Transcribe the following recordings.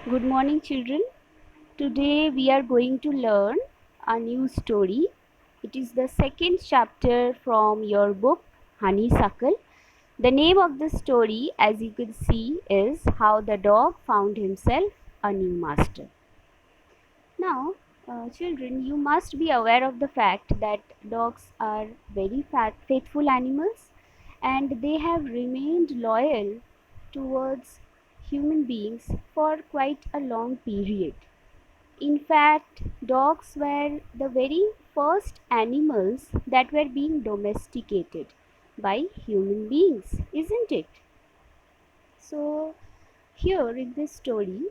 Good morning, children. Today we are going to learn a new story. It is the second chapter from your book, Honeysuckle. The name of the story, as you can see, is How the Dog Found Himself a New Master. Now, children, you must be aware of the fact that dogs are very faithful animals and they have remained loyal towards human beings for quite a long period. In fact, dogs were the very first animals that were being domesticated by human beings, isn't it? So, here in this story,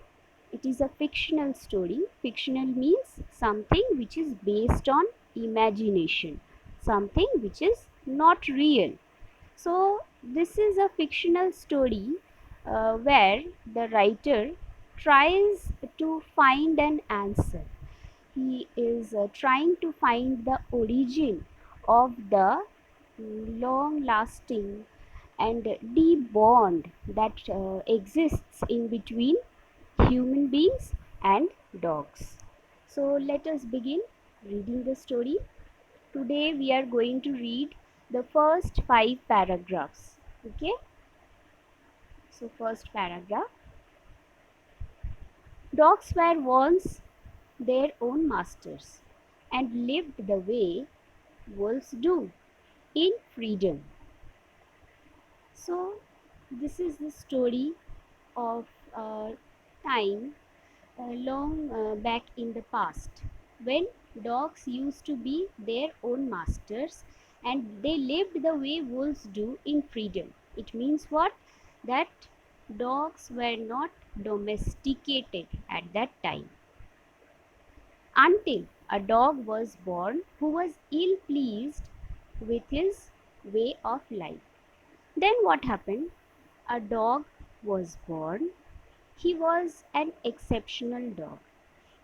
it is a fictional story. Fictional means something which is based on imagination, something which is not real. So, this is a fictional story where the writer tries to find an answer. He is trying to find the origin of the long lasting and deep bond that exists in between human beings and dogs. So let us begin reading the story. Today we are going to read the first 5 paragraphs. Okay, so first paragraph. Dogs were once their own masters and lived the way wolves do, in freedom. So this is the story of a time long back in the past when dogs used to be their own masters and they lived the way wolves do in freedom. It means what? That dogs were not domesticated at that time until a dog was born who was ill pleased with his way of life. Then what happened? A dog was born. He was an exceptional dog.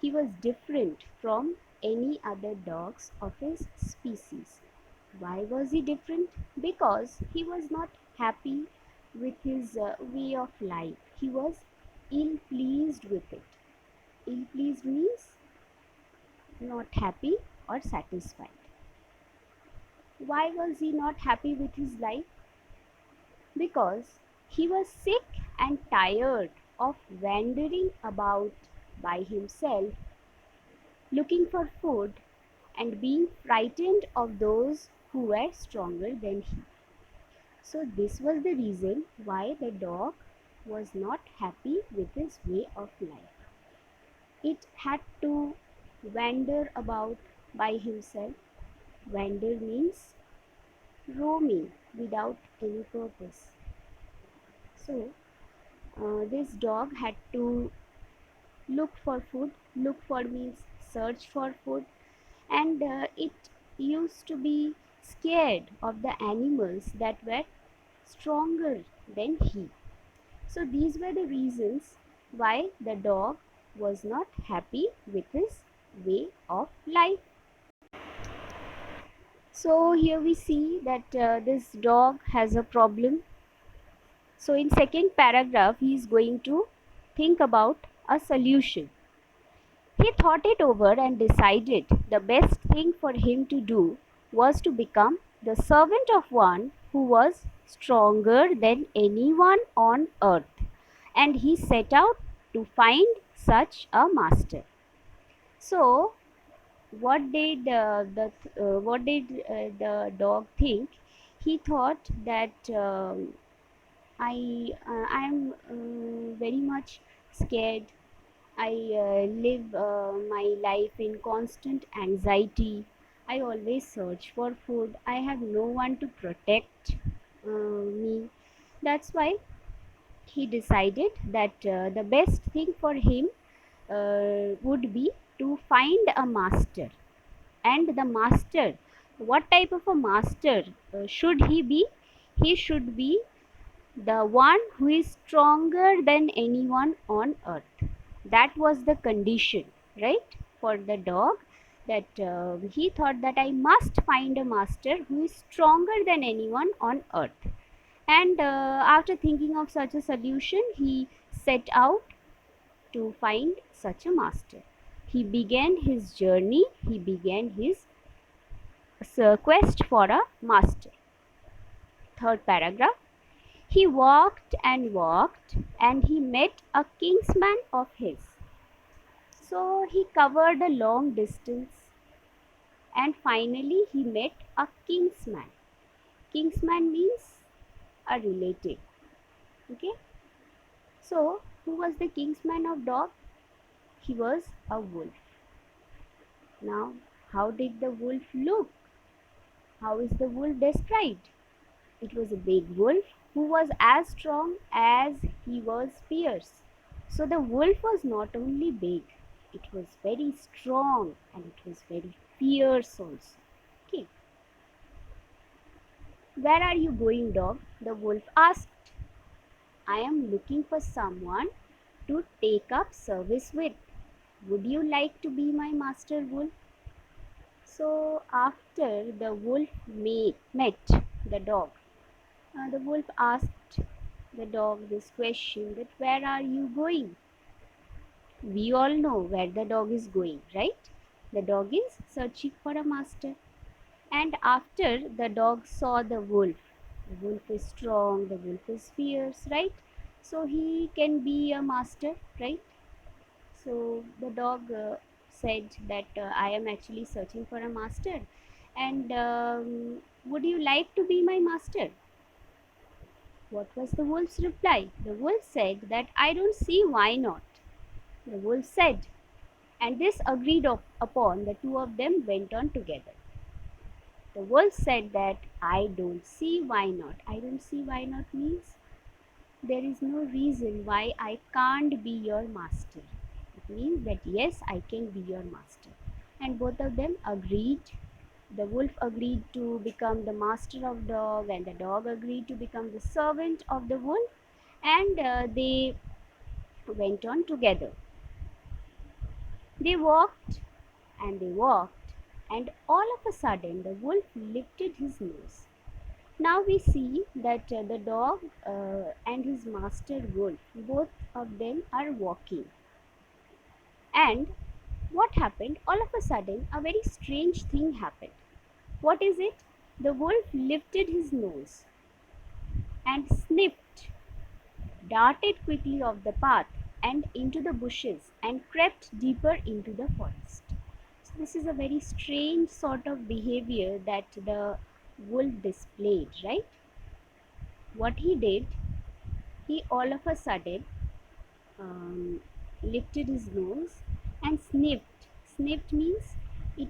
He was different from any other dogs of his species. Why was he different? Because he was not happy with his way of life. He was ill pleased with it. Ill pleased means not happy or satisfied. Why was he not happy with his life? Because he was sick and tired of wandering about by himself, looking for food and being frightened of those who were stronger than he. So, this was the reason why the dog was not happy with his way of life. It had to wander about by himself. Wander means roaming without any purpose. So, this dog had to look for food. Look for means search for food, and it used to be scared of the animals that were stronger than he. So these were the reasons why the dog was not happy with his way of life. So here we see that this dog has a problem. So in second paragraph he is going to think about a solution. He thought it over and decided the best thing for him to do was to become the servant of one who was stronger than anyone on earth, and he set out to find such a master. So, what did the dog think? He thought that I am very much scared. I live my life in constant anxiety. I always search for food. I have no one to protect me. That's why he decided that the best thing for him would be to find a master. And the master, what type of a master should he be? He should be the one who is stronger than anyone on earth. That was the condition, right, for the dog, that he thought that I must find a master who is stronger than anyone on earth. And after thinking of such a solution, he set out to find such a master. He began his journey, he began his quest for a master. Third paragraph. He walked, and he met a kinsman of his. So he covered a long distance, and finally he met a kinsman. Kinsman means a relative. Okay. So who was the kinsman of dog? He was a wolf. Now, how did the wolf look? How is the wolf described? It was a big wolf who was as strong as he was fierce. So the wolf was not only big, it was very strong and it was very fierce also. Okay. Where are you going, dog? The wolf asked. I am looking for someone to take up service with. Would you like to be my master wolf? So after the wolf met the dog, the wolf asked the dog this question, that where are you going? We all know where the dog is going, right? The dog is searching for a master. And after the dog saw the wolf is strong, the wolf is fierce, right? So he can be a master, right? So the dog said that I am actually searching for a master, and would you like to be my master? What was the wolf's reply? The wolf said that I don't see why not. The wolf said, and this agreed upon, the two of them went on together. The wolf said that I don't see why not. I don't see why not means there is no reason why I can't be your master. It means that yes, I can be your master. And both of them agreed. The wolf agreed to become the master of dog, and the dog agreed to become the servant of the wolf, and they went on together. They walked and they walked, and all of a sudden the wolf lifted his nose. Now we see that the dog and his master wolf, both of them are walking. And what happened? All of a sudden, a very strange thing happened. What is it? The wolf lifted his nose and sniffed, darted quickly off the path and into the bushes, and crept deeper into the forest. So, this is a very strange sort of behavior that the wolf displayed, right? What he did, he all of a sudden um, lifted his nose and sniffed. Sniffed means it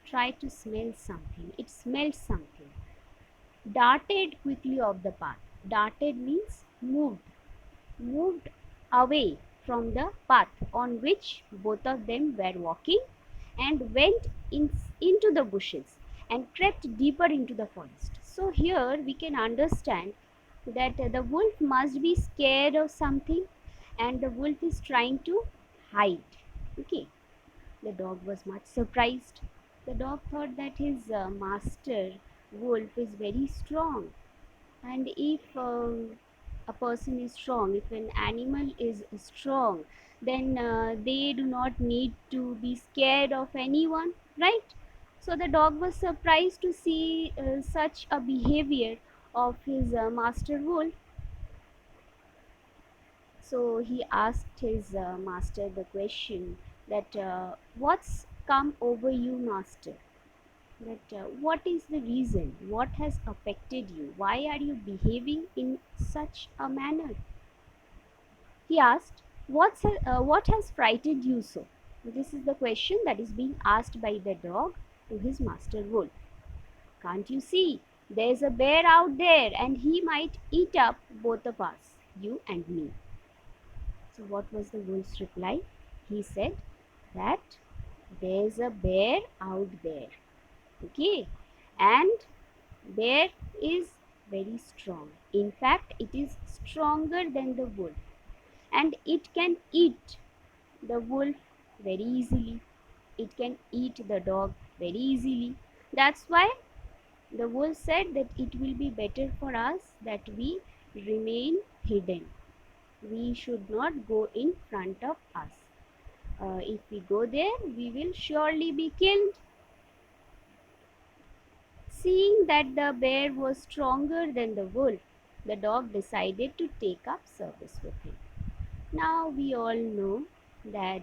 tried to smell something, it smelled something. Darted quickly off the path. Darted means moved away from the path on which both of them were walking, and went into the bushes and crept deeper into the forest. So here we can understand that the wolf must be scared of something, and the wolf is trying to hide. Okay. The dog was much surprised. The dog thought that his master wolf is very strong, and if a person is strong, if an animal is strong, then they do not need to be scared of anyone, right? So the dog was surprised to see such a behavior of his master wolf. So he asked his master the question that what's come over you, master? That what is the reason? What has affected you? Why are you behaving in such a manner? He asked, what has frightened you so? This is the question that is being asked by the dog to his master wolf. Can't you see? There's a bear out there and he might eat up both of us, you and me. So, what was the wolf's reply? He said that there's a bear out there. Okay, and bear is very strong. In fact, it is stronger than the wolf, and it can eat the wolf very easily. It can eat the dog very easily. That's why the wolf said that it will be better for us that we remain hidden. We should not go in front of us. If we go there, we will surely be killed. Seeing that the bear was stronger than the wolf, the dog decided to take up service with him. Now we all know that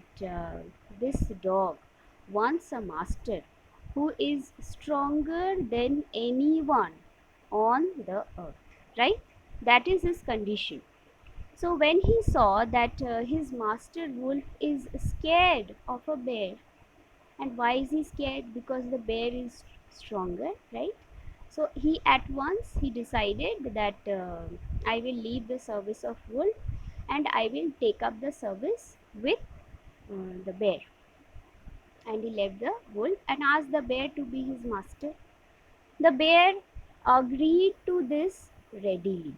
this dog wants a master who is stronger than anyone on the earth, right? That is his condition. So when he saw that his master wolf is scared of a bear, and why is he scared? Because the bear is stronger, right? So he at once he decided that I will leave the service of wolf and I will take up the service with the bear. And he left the wolf and asked the bear to be his master. The bear agreed to this readily.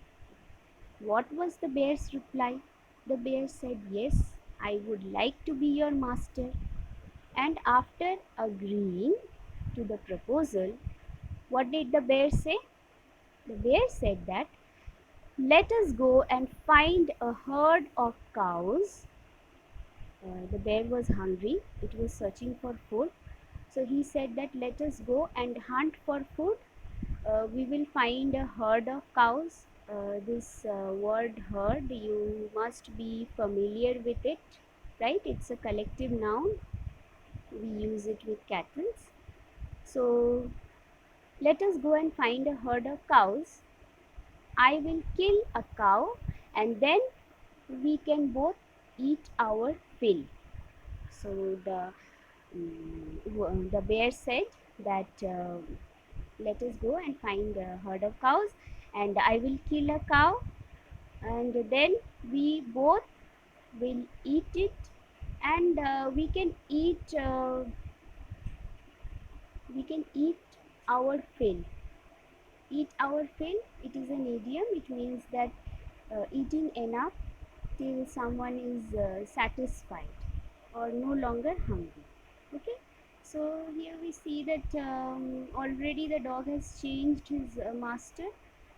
What was the bear's reply? The bear said, "Yes, I would like to be your master." And after agreeing to the proposal, what did the bear say? The bear said that, "Let us go and find a herd of cows." The bear was hungry, it was searching for food. So he said that let us go and hunt for food. We will find a herd of cows. This word herd, you must be familiar with it, right? It's a collective noun. We use it with cattle. So let us go and find a herd of cows. I will kill a cow and then we can both eat our fill. So the bear said that let us go and find a herd of cows and I will kill a cow and then we both will eat it and we can eat our fill. Eat our fill, it is an idiom. It means that eating enough till someone is satisfied or no longer hungry. Okay, so here we see that already the dog has changed his master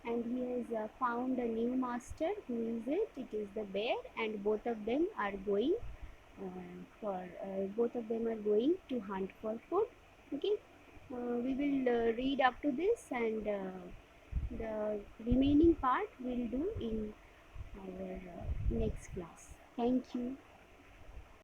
and he has found a new master. Who is it? It is the bear, and both of them are going both of them are going to hunt for food. Okay, we will read up to this and the remaining part we'll do in our next class. Thank you.